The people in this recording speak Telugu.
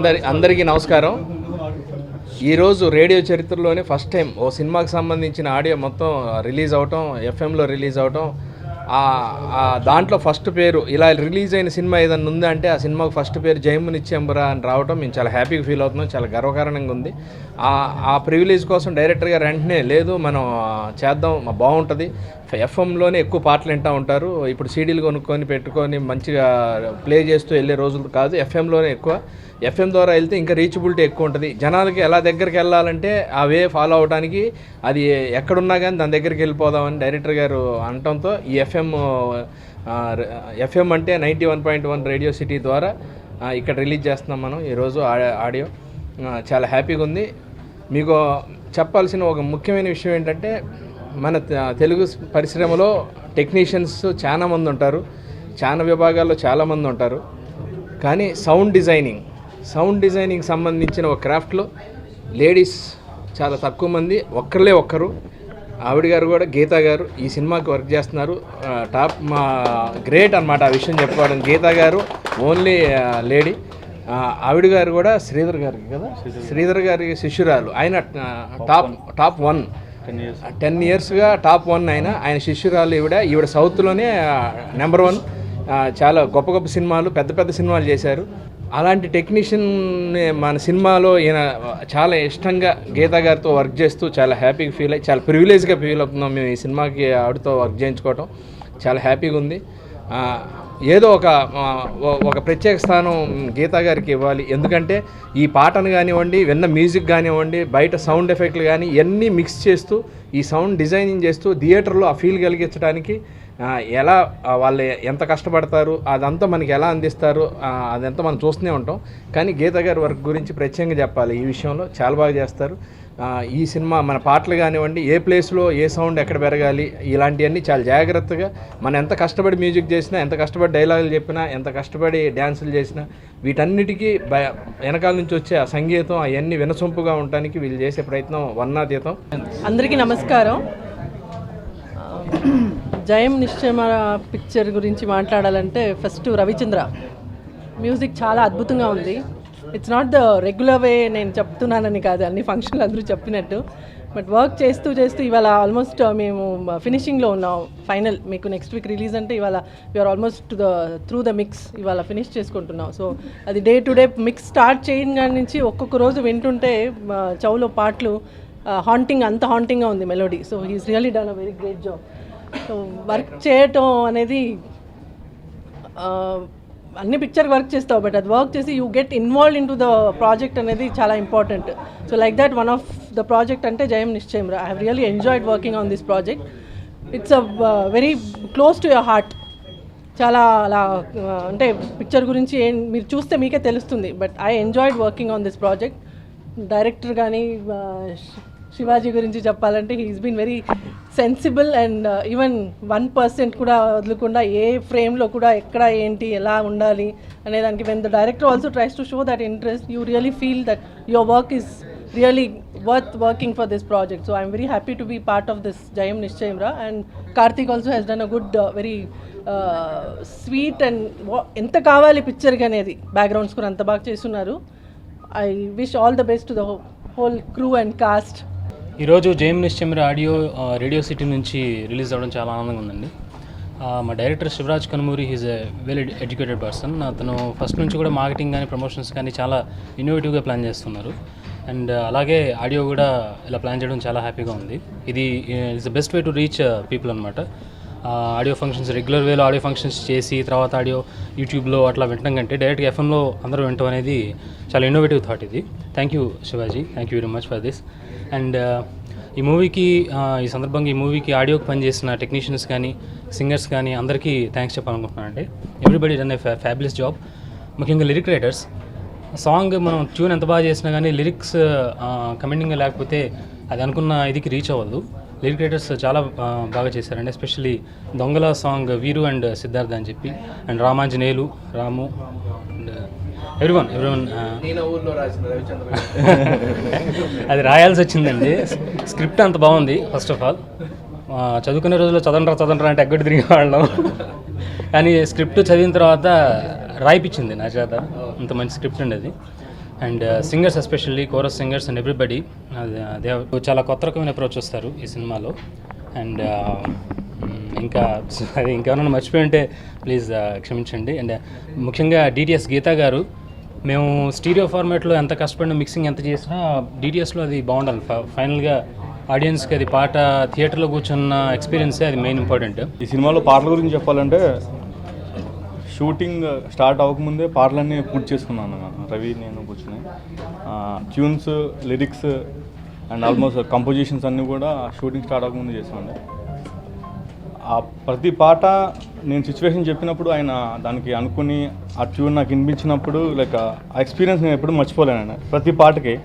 అందరికీ నమస్కారం. ఈరోజు రేడియో చరిత్రలోనే ఫస్ట్ టైం ఓ సినిమాకి సంబంధించిన ఆడియో మొత్తం రిలీజ్ అవటం, ఎఫ్ఎంలో రిలీజ్ అవటం, దాంట్లో ఫస్ట్ పేరు ఇలా రిలీజ్ అయిన సినిమా ఏదైనా ఉందా అంటే ఆ సినిమాకు ఫస్ట్ పేరు జయమునిత్యంబురా అని రావటం మేము చాలా హ్యాపీగా ఫీల్ అవుతున్నాం. చాలా గర్వకారణంగా ఉంది. ఆ ప్రివిలేజ్ కోసం డైరెక్టర్ గారు వెంటనే లేదు మనం చేద్దాం, బాగుంటుంది, ఎఫ్ఎంలోనే ఎక్కువ పాటలు వింటూ ఉంటారు, ఇప్పుడు సీడీలు కొనుక్కొని పెట్టుకొని మంచిగా ప్లే చేస్తూ వెళ్ళే రోజులు కాదు, ఎఫ్ఎంలోనే ఎక్కువ, ఎఫ్ఎం ద్వారా వెళ్తే ఇంకా రీచబిలిటీ ఎక్కువ ఉంటుంది, జనాలకి ఎలా దగ్గరికి వెళ్ళాలంటే ఆ వే ఫాలో అవడానికి అది ఎక్కడున్నా కానీ దాని దగ్గరికి వెళ్ళిపోదామని డైరెక్టర్ గారు అనటంతో ఈ ఎఫ్ఎం అంటే 91.1 రేడియో సిటీ ద్వారా ఇక్కడ రిలీజ్ చేస్తున్నాం మనం ఈరోజు ఆడియో. చాలా హ్యాపీగా ఉంది. మీకు చెప్పాల్సిన ఒక ముఖ్యమైన విషయం ఏంటంటే మన తెలుగు పరిశ్రమలో టెక్నీషియన్స్ చాలా మంది ఉంటారు, చాలా విభాగాల్లో చాలామంది ఉంటారు, కానీ సౌండ్ డిజైనింగ్ సంబంధించిన ఒక క్రాఫ్ట్లో లేడీస్ చాలా తక్కువ మంది, ఒక్కరు ఆవిడ గారు కూడా గీతా గారు ఈ సినిమాకి వర్క్ చేస్తున్నారు. టాప్ మా గ్రేట్ అనమాట ఆ విషయం చెప్పుకోవడం. గీతా గారు ఓన్లీ లేడీ. ఆవిడ గారు కూడా శ్రీధర్ గారి శిష్యురాలు. ఆయన టాప్ 1 10 ఇయర్స్గా టాప్ 1 ఆయన శిష్యురాలు. ఈవిడ సౌత్లోనే నెంబర్ 1. చాలా గొప్ప సినిమాలు, పెద్ద సినిమాలు చేశారు. అలాంటి టెక్నీషియన్ మన సినిమాలో ఈయన చాలా ఇష్టంగా గీతా గారితో వర్క్ చేస్తూ చాలా హ్యాపీగా ఫీల్ అయ్యి చాలా ప్రివిలేజ్గా ఫీల్ అవుతున్నాం మేము ఈ సినిమాకి ఆవిడతో వర్క్ చేయించుకోవటం. చాలా హ్యాపీగా ఉంది. ఏదో ఒక ప్రత్యేక స్థానం గీతా గారికి ఇవ్వాలి. ఎందుకంటే ఈ పాటను కానివ్వండి, విన్న మ్యూజిక్ కానివ్వండి, బయట సౌండ్ ఎఫెక్ట్లు కానీ ఇవన్నీ మిక్స్ చేస్తూ ఈ సౌండ్ డిజైనింగ్ చేస్తూ థియేటర్లో ఆ ఫీల్ కలిగించడానికి ఎలా వాళ్ళు ఎంత కష్టపడతారు, అదంతా మనకి ఎలా అందిస్తారు, అదంతా మనం చూస్తూనే ఉంటాం. కానీ గీత గారి వర్క్ గురించి ప్రత్యేకంగా చెప్పాలి. ఈ విషయంలో చాలా బాగా చేస్తారు. ఈ సినిమా మన పాటలు కానివ్వండి, ఏ ప్లేస్లో ఏ సౌండ్ ఎక్కడ పెరగాలి, ఇలాంటివన్నీ చాలా జాగ్రత్తగా మనం ఎంత కష్టపడి మ్యూజిక్ చేసినా, ఎంత కష్టపడి డైలాగులు చెప్పినా, ఎంత కష్టపడి డ్యాన్సులు చేసినా వీటన్నిటికీ వెనకాల నుంచి వచ్చే ఆ సంగీతం అవన్నీ వినసొంపుగా ఉండటానికి వీళ్ళు చేసే ప్రయత్నం వర్ణాతీతం. అందరికీ నమస్కారం. జయం నిశ్చయమర పిక్చర్ గురించి మాట్లాడాలంటే ఫస్ట్ రవిచంద్ర మ్యూజిక్ చాలా అద్భుతంగా ఉంది. ఇట్స్ నాట్ ద రెగ్యులర్ వే నేను చెప్తున్నానని కాదు, అన్ని ఫంక్షన్లు అందరూ చెప్పినట్టు, బట్ వర్క్ చేస్తూ ఇవాళ ఆల్మోస్ట్ మేము ఫినిషింగ్లో ఉన్నాం. ఫైనల్ మీకు నెక్స్ట్ వీక్ రిలీజ్ అంటే ఇవాళ we're almost through the mix ఇవాళ ఫినిష్ చేసుకుంటున్నాం. సో అది day to day mix start చేయడం నుంచి ఒక్కొక్క రోజు వింటుంటే చెవులో పాటలు అంత హాంటింగ్గా ఉంది melody. So he's really done a very great job. So work చేయటం అనేది అన్ని పిక్చర్ వర్క్ చేస్తావు, బట్ అది వర్క్ చేసి you get involve into the project అనేది చాలా important. So like that one of the project అంటే Jayam Nischayamra. I have really enjoyed working on this project. It's a very close to your heart. చాలా అలా అంటే పిక్చర్ గురించి మీరు చూస్తే మీకే తెలుస్తుంది, but I enjoyed working on this project. Director కానీ శివాజీ గురించి చెప్పాలంటే he's been very sensible and even 1% కూడా వదలకుండా ఏ ఫ్రేమ్లో కూడా ఎక్కడ ఏంటి ఎలా ఉండాలి అనేదానికి when the director also tries to show that interest you really feel that your work is really worth working for this project. So I'm very happy to be part of this Jayam Nischayamra, and Karthik also has done a good very sweet and enta kavali picture ki anedi backgrounds kuda anta baga chestunaru. I wish all the best to the whole crew and cast. ఈరోజు Jayam Nischayamara audio Radio City నుంచి రిలీజ్ అవ్వడం చాలా ఆనందంగా ఉందండి. మా director Sivaraj Kanumuri is a well educated person. అతను ఫస్ట్ నుంచి కూడా మార్కెటింగ్ కానీ ప్రమోషన్స్ కానీ చాలా ఇన్నోవేటివ్గా ప్లాన్ చేస్తున్నారు. అండ్ అలాగే ఆడియో కూడా ఇలా ప్లాన్ చేయడం చాలా హ్యాపీగా ఉంది. ఇది it's the best way to reach people అనమాట. ఆడియో ఫంక్షన్స్ రెగ్యులర్ వేలో ఆడియో ఫంక్షన్స్ చేసి తర్వాత ఆడియో యూట్యూబ్లో అట్లా వినడం కంటే డైరెక్ట్గా ఎఫ్ఎంలో అందరూ వినటం అనేది చాలా ఇన్నోవేటివ్ థాట్ ఇది. Thank you Shivaji, thank you very much for this. And ఈ మూవీకి ఈ సందర్భంగా ఈ మూవీకి ఆడియోకి పనిచేసిన టెక్నీషియన్స్ కానీ సింగర్స్ కానీ అందరికీ థ్యాంక్స్ చెప్పాలనుకుంటున్నానంటే everybody done a fabulous job. ముఖ్యంగా లిరిక్ రైటర్స్. సాంగ్ మనం ట్యూన్ ఎంత బాగా చేసినా కానీ లిరిక్స్ కమెండింగ్గా లేకపోతే అది అనుకున్న ఇదికి రీచ్ అవ్వదు. లిరిక్ రైటర్స్ చాలా బాగా చేశారండి. ఎస్పెషల్లీ దొంగల సాంగ్ వీరు అండ్ సిద్ధార్థ అని చెప్పి, and Ramanjaneyulu, Ramu and everyone అది రాయాల్సి వచ్చిందండి. స్క్రిప్ట్ అంత బాగుంది. ఫస్ట్ ఆఫ్ ఆల్ చదువుకునే రోజుల్లో చదవరా అంటే ఎగ్గొట్టి తిరిగి వాళ్ళం, కానీ స్క్రిప్ట్ చదివిన తర్వాత రాయిపించింది నా చేత. అంత మంచి స్క్రిప్ట్ అండి అది. And singers especially chorus singers and everybody they చాలా కొత్త రకమైన అప్రోచ్ వస్తారు ఈ సినిమాలో. అండ్ ఇంకా అది ఇంకెవరైనా మర్చిపోయి ఉంటే ప్లీజ్ క్షమించండి. అండ్ ముఖ్యంగా డిటిఎస్ గీతా గారు, మేము స్టీరియో ఫార్మాట్లో ఎంత కష్టపడినా మిక్సింగ్ ఎంత చేసినా డిటిఎస్లో అది బాగుండాలి. ఫైనల్గా ఆడియన్స్కి అది పాట థియేటర్లో కూర్చున్న ఎక్స్పీరియన్సే అది మెయిన్ ఇంపార్టెంట్. ఈ సినిమాలో పాటల గురించి చెప్పాలంటే షూటింగ్ స్టార్ట్ అవ్వకముందే పాటలన్నీ పూర్తి చేసుకున్నాను రవి నేను కూర్చుని. Tunes, lyrics and almost compositions అన్నీ కూడా షూటింగ్ స్టార్ట్ అవ్వకముందే చేసాను. ఆ ప్రతి పాట నేను సిచ్యువేషన్ చెప్పినప్పుడు ఆయన దానికి అనుకుని ఆ ట్యూన్ నాకు వినిపించినప్పుడు లైక్ ఆ ఎక్స్పీరియన్స్ నేను ఎప్పుడు మర్చిపోలేను ప్రతి పాటకి.